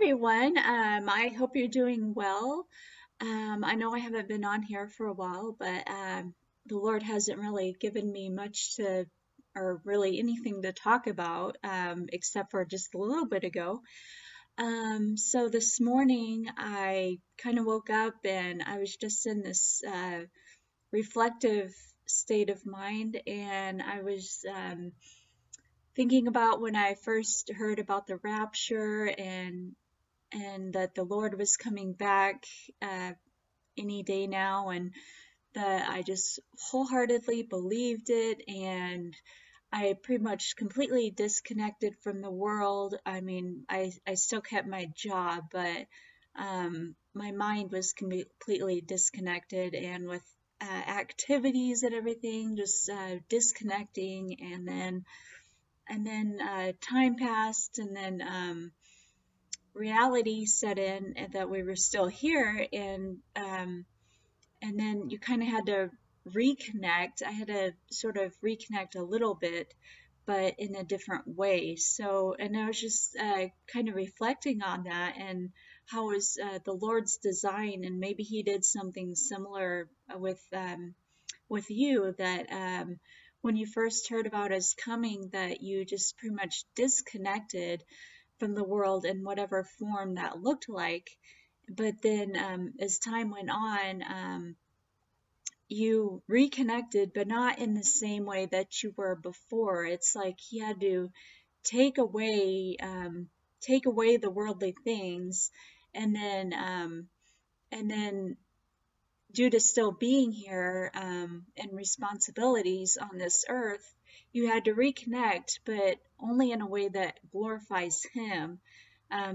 everyone. I hope you're doing well. I know I haven't been on here for a while, but the Lord hasn't really given me much to, or really anything to talk about, except for just a little bit ago. So this morning I kind of woke up and I was just in this reflective state of mind, and I was thinking about when I first heard about the rapture and that the Lord was coming back uh, any day now, and that I just wholeheartedly believed it, and I pretty much completely disconnected from the world. I mean, I still kept my job, but my mind was completely disconnected, and with activities and everything, just disconnecting, and then time passed, and then reality set in and that we were still here, and then you kind of had to reconnect. I had to sort of reconnect a little bit, but in a different way. So, and I was just kind of reflecting on that and how it was the Lord's design, and maybe He did something similar with you, that when you first heard about us coming, that you just pretty much disconnected from the world in whatever form that looked like. But then as time went on, you reconnected, but not in the same way that you were before. It's like he had to take away take away the worldly things, and then due to still being here and responsibilities on this earth, you had to reconnect, but only in a way that glorifies Him,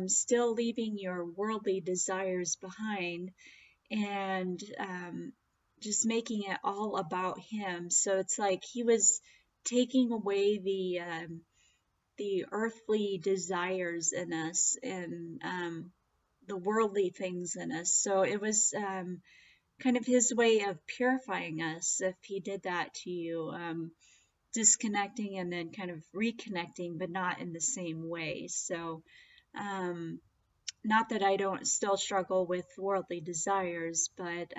still leaving your worldly desires behind, and just making it all about Him. So it's like He was taking away the earthly desires in us, and the worldly things in us. So it was kind of His way of purifying us if He did that to you, disconnecting and then kind of reconnecting, but not in the same way. So, um, not that I don't still struggle with worldly desires, but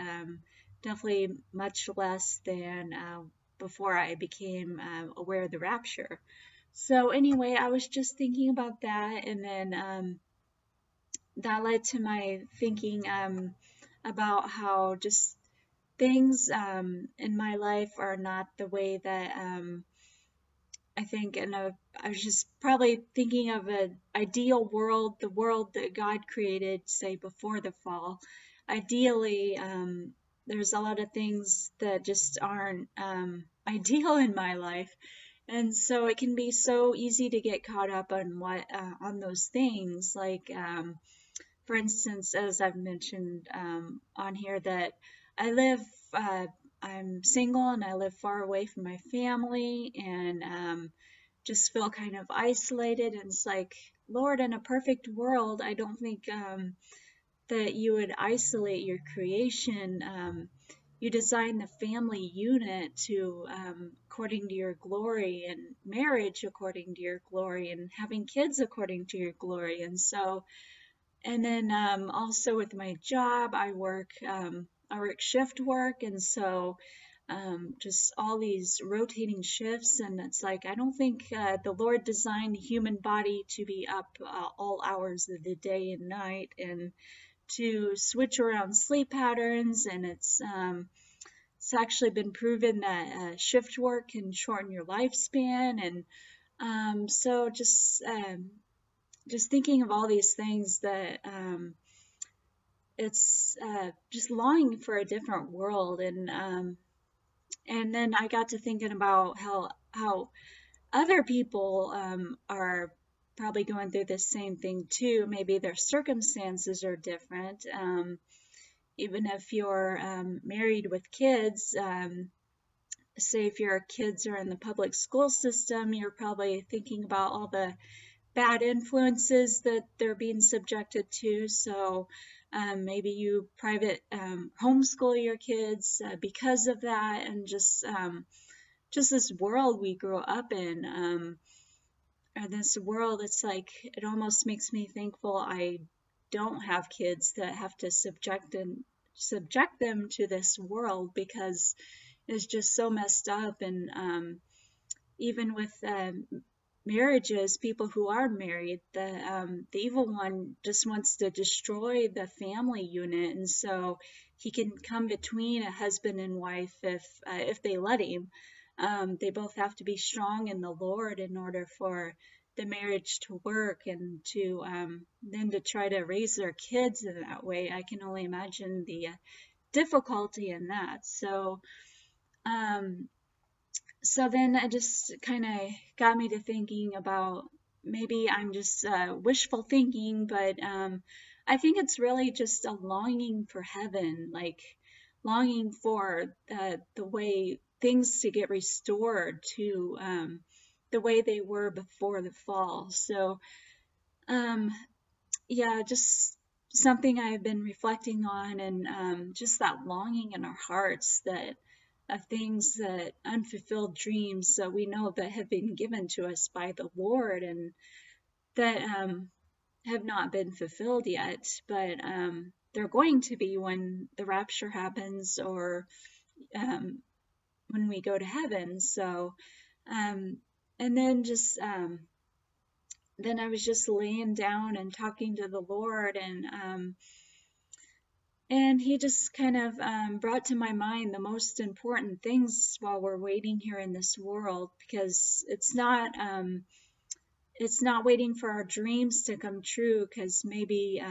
definitely much less than before I became aware of the rapture. So, anyway, I was just thinking about that, and then that led to my thinking about how just things in my life are not the way that I think. And I was just probably thinking of an ideal world, the world that God created, say before the fall. Ideally, there's a lot of things that just aren't ideal in my life, and so it can be so easy to get caught up on what on those things, like for instance, as I've mentioned on here, that I live, uh, I'm single and I live far away from my family, and just feel kind of isolated. And it's like, Lord, in a perfect world, I don't think that you would isolate your creation. You designed the family unit to according to your glory, and marriage according to your glory, and having kids according to your glory. And so, and then also with my job, I work shift work, and so just all these rotating shifts, and it's like I don't think the Lord designed the human body to be up all hours of the day and night, and to switch around sleep patterns. And it's actually been proven that shift work can shorten your lifespan, and so just thinking of all these things, that it's just longing for a different world. And then I got to thinking about how other people are probably going through the same thing too. Maybe their circumstances are different. Even if you're married with kids, say if your kids are in the public school system, you're probably thinking about all the bad influences that they're being subjected to. So maybe you private homeschool your kids because of that, and just this world we grew up in, or this world. It's like it almost makes me thankful I don't have kids that have to subject them to this world, because it's just so messed up. And even with marriages, people who are married, the evil one just wants to destroy the family unit, and so he can come between a husband and wife if they let him. They both have to be strong in the Lord in order for the marriage to work, and to then to try to raise their kids in that way. I can only imagine the difficulty in that. Um, so then it just kind of got me to thinking about, maybe I'm just wishful thinking, but I think it's really just a longing for heaven, like longing for the way things to get restored to the way they were before the fall. So um, yeah, just something I've been reflecting on, and just that longing in our hearts, that of things, that unfulfilled dreams that we know that have been given to us by the Lord, and that have not been fulfilled yet, but they're going to be when the rapture happens, or um, when we go to heaven. So, um, and then I was just laying down and talking to the Lord, and he just kind of brought to my mind the most important things while we're waiting here in this world, because it's not waiting for our dreams to come true, because maybe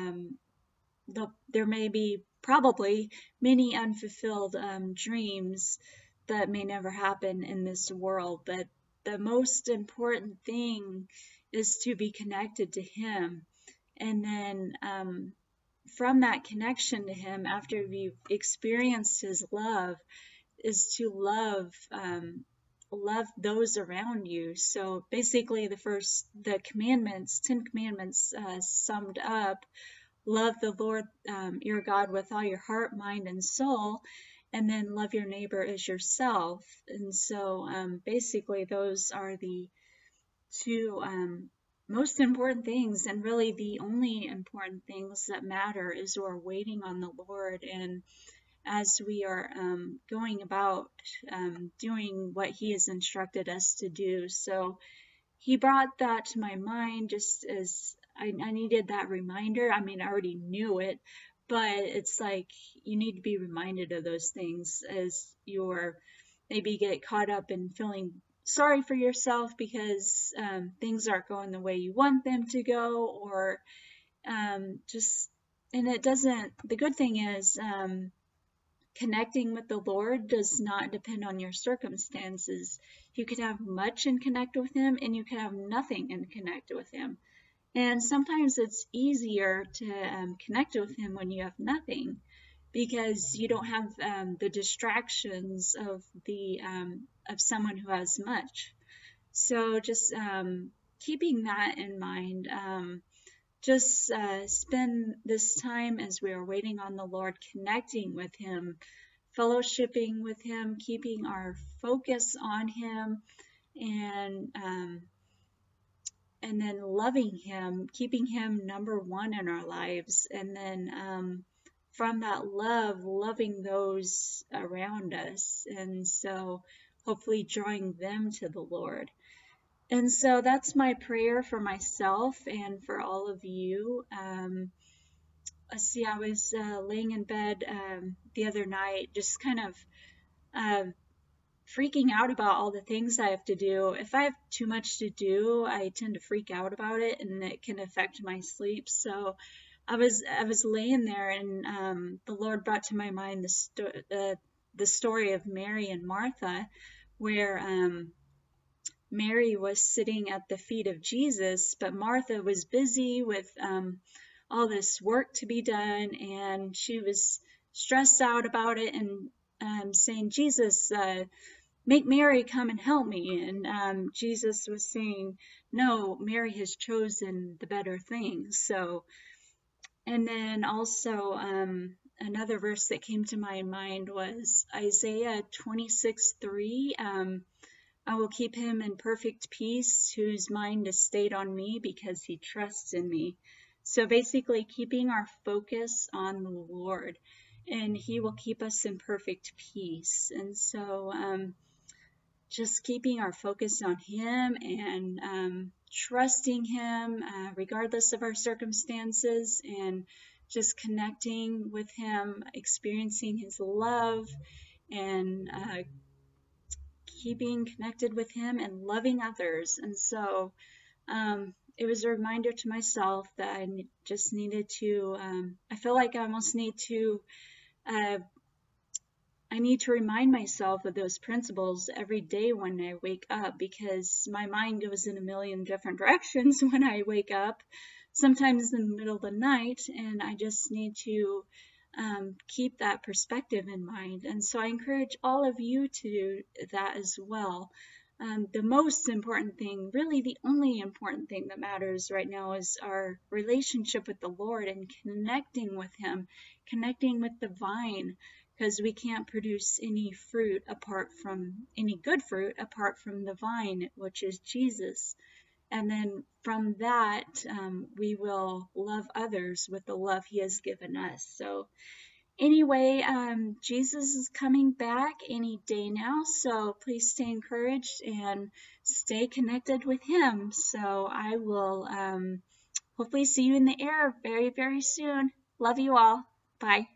there may be probably many unfulfilled dreams that may never happen in this world. But the most important thing is to be connected to him, and then from that connection to him, after you've experienced his love, is to love those around you. So basically, the commandments, 10 commandments, summed up: love the Lord your God with all your heart, mind, and soul, and then love your neighbor as yourself. And so basically, those are the two most important things, and really the only important things that matter is we're waiting on the Lord, and as we are going about doing what he has instructed us to do. So he brought that to my mind, just as I needed that reminder. I mean, I already knew it, but it's like you need to be reminded of those things as you're maybe get caught up in feeling sorry for yourself because things aren't going the way you want them to go, or just, and it doesn't, the good thing is, connecting with the Lord does not depend on your circumstances. You can have much and connect with him, and you can have nothing and connect with him. And sometimes it's easier to connect with him when you have nothing, because you don't have the distractions of someone who has much. So just keeping that in mind, just spend this time as we are waiting on the Lord, connecting with him, fellowshipping with him, keeping our focus on him, and then loving him, keeping him number one in our lives, and then from that love, loving those around us, and so hopefully drawing them to the Lord. And so that's my prayer for myself and for all of you. Let's see, I was laying in bed the other night, just kind of freaking out about all the things I have to do. If I have too much to do, I tend to freak out about it, and it can affect my sleep. So I was laying there, and the Lord brought to my mind the story of Mary and Martha, where Mary was sitting at the feet of Jesus, but Martha was busy with all this work to be done, and she was stressed out about it, and saying, Jesus, make Mary come and help me. And Jesus was saying, no, Mary has chosen the better thing. So, and then also another verse that came to my mind was Isaiah 26:3. I will keep him in perfect peace, whose mind is stayed on me because he trusts in me. So basically, keeping our focus on the Lord, and He will keep us in perfect peace. And so, just keeping our focus on Him and trusting Him regardless of our circumstances, and just connecting with Him, experiencing His love, and keeping connected with Him and loving others. And so it was a reminder to myself that I just needed to, I feel like I almost need to uh, I need to remind myself of those principles every day when I wake up, because my mind goes in a million different directions when I wake up, sometimes in the middle of the night, and I just need to keep that perspective in mind. And so I encourage all of you to do that as well. The most important thing, really the only important thing that matters right now, is our relationship with the Lord and connecting with Him, connecting with the vine, because we can't produce any fruit apart from any good fruit apart from the vine, which is Jesus. And then from that, we will love others with the love He has given us. So anyway, Jesus is coming back any day now, so please stay encouraged and stay connected with Him. So I will hopefully see you in the air very, very soon. Love you all. Bye.